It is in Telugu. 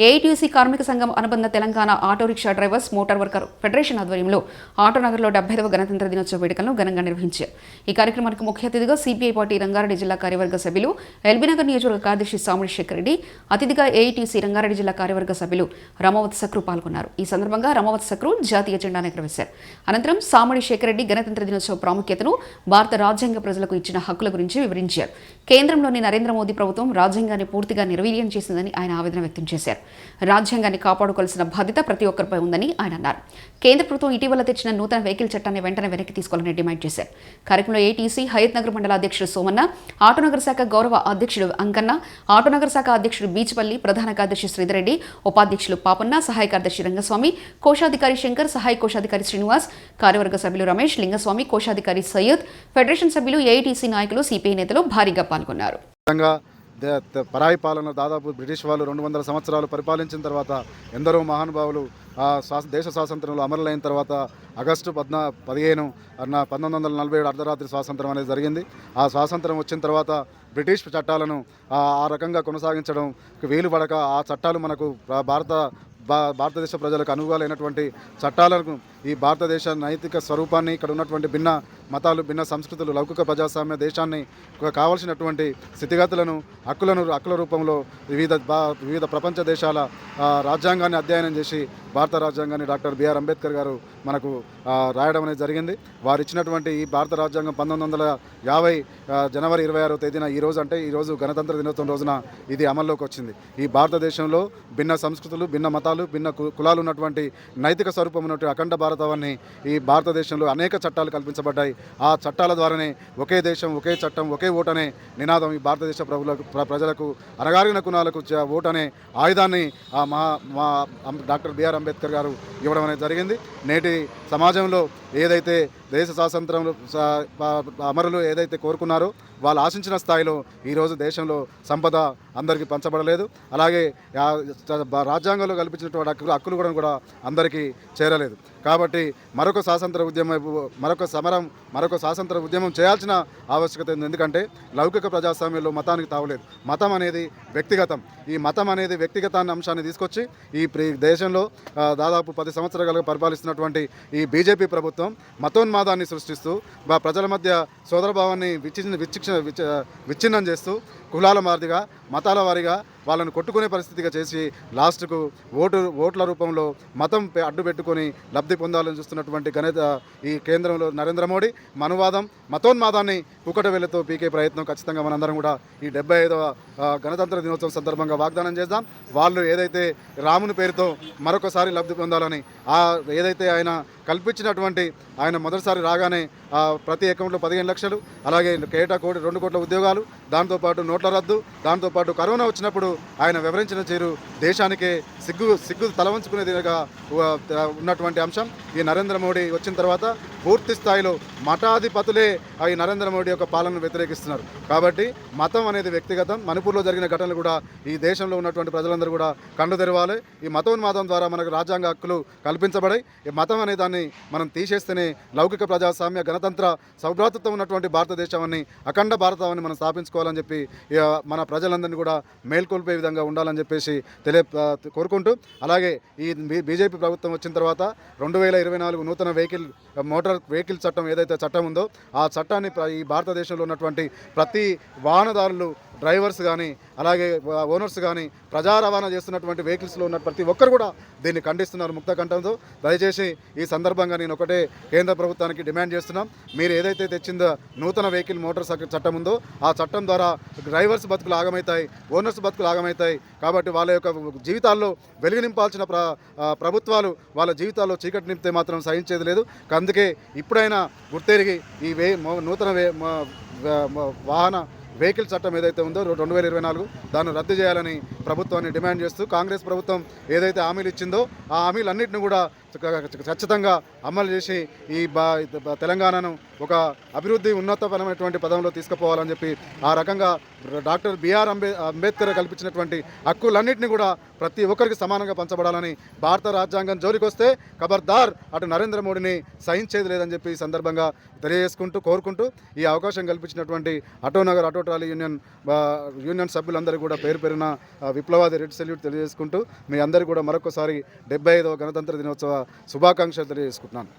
ఏఐటీయూసీ కార్మిక సంఘం అనుబంధ Telangana auto rickshaw drivers motor worker federation ఆధ్వర్యంలో ఆటోనగర్లో 75వ గణతంత్ర దినోత్సవ వేడుకలను ఘనంగా నిర్వహించారు. ఈ కార్యక్రమానికి ముఖ్య అతిథిగా సిపిఐ పార్టీ రంగారెడ్డి జిల్లా కార్యవర్గ సభ్యులు ఎల్బీనగర్ నియోజకవర్గ కార్యదర్శి సామిడి శేఖర్ రెడ్డి, అతిథిగా ఏఐటీయూసీ రంగారెడ్డి జిల్లా కార్యవర్గ సభ్యులు రమావత్ సక్రు పాల్గొన్నారు. ఈ సందర్భంగా రమావత్ సక్రు జాతీయ జెండాను ఎగురవేశారు. అనంతరం సామిడి శేఖర్ రెడ్డి గణతంత్ర దినోత్సవ ప్రాముఖ్యతను, భారత రాజ్యాంగ ప్రజలకు ఇచ్చిన హక్కుల గురించి వివరించారు. కేంద్రంలోని నరేంద్ర మోదీ ప్రభుత్వం రాజ్యాంగాన్ని పూర్తిగా నిర్వీర్యం చేసిందని ఆయన ఆవేదన వ్యక్తం చేశారు. రాజ్యాంగాన్ని కాపాడుకోవాల్సిన బాధ్యత ప్రతి ఒక్కరిపై ఉందని ఆయన అన్నారు. కేంద్ర ప్రభుత్వం ఇటీవల తెచ్చిన నూతన వెహికల్ చట్టాన్ని వెంటనే వెనక్కి తీసుకోవాలని డిమాండ్ చేశారు. కార్యక్రమంలో ఏటీసీ హయత్ నగర్ మండల అధ్యక్షుడు సోమన్న, ఆటోనగర్ శాఖ గౌరవ అధ్యక్షుడు అంకన్న, ఆటోనగర్ శాఖ అధ్యక్షుడు బీచ్పల్లి, ప్రధాన కార్యదర్శి శ్రీధర్రెడ్డి, ఉపాధ్యక్షులు పాపన్న, సహాయ కార్యదర్శి రంగస్వామి, కోశాధికారి శంకర్, సహాయ కోశాధికారి శ్రీనివాస్, కార్యవర్గ సభ్యులు రమేష్, లింగస్వామి, కోశాధికారి సయ్యద్, ఫెడరేషన్ సభ్యులు, ఏఐటీసీ నాయకులు, సిపిఐ నేతలు భారీగా పాల్గొన్నారు. పరాయి పాలన దాదాపు బ్రిటిష్ వాళ్ళు 200 సంవత్సరాలు పరిపాలించిన తర్వాత ఎందరో మహానుభావులు దేశ స్వాతంత్రంలో అమరులైన తర్వాత ఆగస్టు 15 1947 అర్ధరాత్రి స్వాతంత్రం అనేది జరిగింది. ఆ స్వాతంత్రం వచ్చిన తర్వాత బ్రిటిష్ చట్టాలను ఆ రకంగా కొనసాగించడం వీలు పడక ఆ చట్టాలు మనకు భారతదేశ ప్రజలకు అనుకూలమైనటువంటి చట్టాలను ఈ భారతదేశ నైతిక స్వరూపాన్ని, ఇక్కడ ఉన్నటువంటి భిన్న మతాలు, భిన్న సంస్కృతులు, లౌకిక ప్రజాస్వామ్య దేశాన్ని కావాల్సినటువంటి స్థితిగతులను, హక్కుల రూపంలో వివిధ ప్రపంచ దేశాల రాజ్యాంగాన్ని అధ్యయనం చేసి భారత రాజ్యాంగాన్ని డాక్టర్ బిఆర్ అంబేద్కర్ గారు మనకు రాయడం అనేది జరిగింది. వారు ఇచ్చినటువంటి ఈ భారత రాజ్యాంగం 1950 జనవరి 26వ తేదీన ఈరోజు గణతంత్ర దినోత్సవం రోజున ఇది అమల్లోకి వచ్చింది. ఈ భారతదేశంలో భిన్న సంస్కృతులు, భిన్న మతాలు, భిన్న కులాలు ఉన్నటువంటి నైతిక స్వరూపం ఉన్నటువంటి అఖండ భారతాన్ని ఈ భారతదేశంలో అనేక చట్టాలు కల్పించబడ్డాయి. ఆ చట్టాల ద్వారానే ఒకే దేశం, ఒకే చట్టం, ఒకే ఓటు అనే నినాదం ఈ భారతదేశ ప్రజలకు, అణగారిన కులాలకు ఓటు అనే ఆయుధాన్ని డాక్టర్ బిఆర్ అంబేద్కర్ గారు ఇవ్వడం అనేది జరిగింది. నేటి సమాజంలో ఏదైతే దేశ స్వాతంత్రంలో అమరులు ఏదైతే కోరుకున్నారో వాళ్ళు ఆశించిన స్థాయిలో ఈరోజు దేశంలో సంపద అందరికీ పంచబడలేదు. అలాగే రాజ్యాంగంలో కల్పించినటువంటి హక్కులు కూడా అందరికీ చేరలేదు. కాబట్టి మరొక స్వాతంత్ర ఉద్యమం చేయాల్సిన ఆవశ్యకత ఉంది. ఎందుకంటే లౌకిక ప్రజాస్వామ్యంలో మతానికి తావులేదు. మతం అనేది వ్యక్తిగతం. ఈ మతం అనేది వ్యక్తిగతాన్ని అంశాన్ని తీసుకొచ్చి ఈ దేశంలో దాదాపు 10 సంవత్సరాలుగా పరిపాలిస్తున్నటువంటి ఈ బీజేపీ ప్రభుత్వం మతోన్మాదాన్ని సృష్టిస్తూ ప్రజల మధ్య సోదరభావాన్ని విచ్ఛిన్నం చేస్తూ కులాల వారిగా, మతాల వారిగా వాళ్ళను కొట్టుకునే పరిస్థితిగా చేసి లాస్ట్కు ఓట్ల రూపంలో మతం అడ్డు పెట్టుకొని లబ్ధి పొందాలని చూస్తున్నటువంటి ఈ కేంద్రంలో నరేంద్ర మోడీ మనువాదం, మతోన్మాదాన్ని కుకట వేలతో పీకే ప్రయత్నం ఖచ్చితంగా మనందరం కూడా ఈ 75వ గణతంత్ర దినోత్సవం సందర్భంగా వాగ్దానం చేద్దాం. వాళ్ళు ఏదైతే రాముని పేరుతో మరొకసారి లబ్ధి పొందాలని ఏదైతే ఆయన కల్పించినటువంటి, ఆయన మొదటిసారి రాగానే ప్రతి అకౌంట్లో 15 లక్షలు, అలాగే 2 కోట్ల ఉద్యోగాలు, దాంతోపాటు నోట్ల రద్దు, దాంతోపాటు కరోనా వచ్చినప్పుడు ఆయన వివరించిన తీరు దేశానికే సిగ్గు తలవంచుకునేదిగా ఉన్నటువంటి అంశం. ఈ నరేంద్ర మోడీ వచ్చిన తర్వాత పూర్తి స్థాయిలో మఠాధిపతులే ఈ నరేంద్ర మోడీ యొక్క పాలనను వ్యతిరేకిస్తున్నారు. కాబట్టి మతం అనేది వ్యక్తిగతం. మణిపూర్లో జరిగిన ఘటనలు కూడా ఈ దేశంలో ఉన్నటువంటి ప్రజలందరూ కూడా కళ్ళు తెరవాలి. ఈ మతోన్మాదం ద్వారా మనకు రాజ్యాంగ హక్కులు కల్పించబడాయి. ఈ మతం అనే దాన్ని మనం తీసేస్తేనే లౌకిక ప్రజాస్వామ్య, గణతంత్ర, సౌభ్రాతృత్వం ఉన్నటువంటి భారతదేశాన్ని, అఖండ భారతాన్ని మనం స్థాపించుకోవాలని చెప్పి మన ప్రజలందరినీ కూడా మేల్కొల్పే విధంగా ఉండాలని చెప్పేసి కోరుకుంటూ, అలాగే ఈ బీజేపీ ప్రభుత్వం వచ్చిన తర్వాత 2024 నూతన మోటార్ వెహికల్ చట్టం ఏదైతే చట్టం ఉందో ఆ చట్టాన్ని ఈ భారతదేశంలో ఉన్నటువంటి ప్రతి వాహనదారులు, డ్రైవర్స్ కానీ, అలాగే ఓనర్స్ కానీ, ప్రజా రవాణా చేస్తున్నటువంటి వెహికల్స్లో ఉన్న ప్రతి ఒక్కరు కూడా దీన్ని ఖండిస్తున్నారు ముక్త కంఠంతో. దయచేసి ఈ సందర్భంగా నేను ఒకటే కేంద్ర ప్రభుత్వానికి డిమాండ్ చేస్తున్నాం. మీరు ఏదైతే తెచ్చిందో నూతన మోటార్ చట్టం ఉందో ఆ చట్టం ద్వారా డ్రైవర్స్ బతుకులు ఆగమవుతాయి, ఓనర్స్ బతుకులు ఆగమవుతాయి. కాబట్టి వాళ్ళ యొక్క జీవితాల్లో వెలుగు నింపాల్సిన ప్రభుత్వాలు వాళ్ళ జీవితాల్లో చీకటి నింపితే మాత్రం సహించేది లేదు. అందుకే ఇప్పుడైనా గుర్తెరిగి ఈ నూతన వాహన వెహికల్ చట్టం ఏదైతే ఉందో 2024 దాన్ని రద్దు చేయాలని ప్రభుత్వాన్ని డిమాండ్ చేస్తూ, కాంగ్రెస్ ప్రభుత్వం ఏదైతే హామీలు ఇచ్చిందో ఆ హామీలన్నింటినీ కూడా ఖచ్చితంగా అమలు చేసి ఈ తెలంగాణను ఒక అభివృద్ధి ఉన్నతపరమైనటువంటి పదంలో తీసుకుపోవాలని చెప్పి ఆ రకంగా డాక్టర్ బిఆర్ అంబేద్కర్ కల్పించినటువంటి హక్కులన్నింటినీ కూడా ప్రతి ఒక్కరికి సమానంగా పంచబడాలని భారత రాజ్యాంగం జోలికి వస్తే ఖబర్దార్ అటు నరేంద్ర మోడీని సహించేది లేదని చెప్పి ఈ సందర్భంగా తెలియజేసుకుంటూ కోరుకుంటూ ఈ అవకాశం కల్పించినటువంటి ఆటోనగర్ ఆటో ట్రాలీ యూనియన్ సభ్యులందరూ కూడా పేరు పేరున విప్లవాది రెడ్ సెల్యూట్ తెలియజేసుకుంటూ మీ అందరికీ కూడా మరొకసారి 75వ గణతంత్ర దినోత్సవ శుభాకాంక్షలు తెలియజేసుకుంటున్నాను.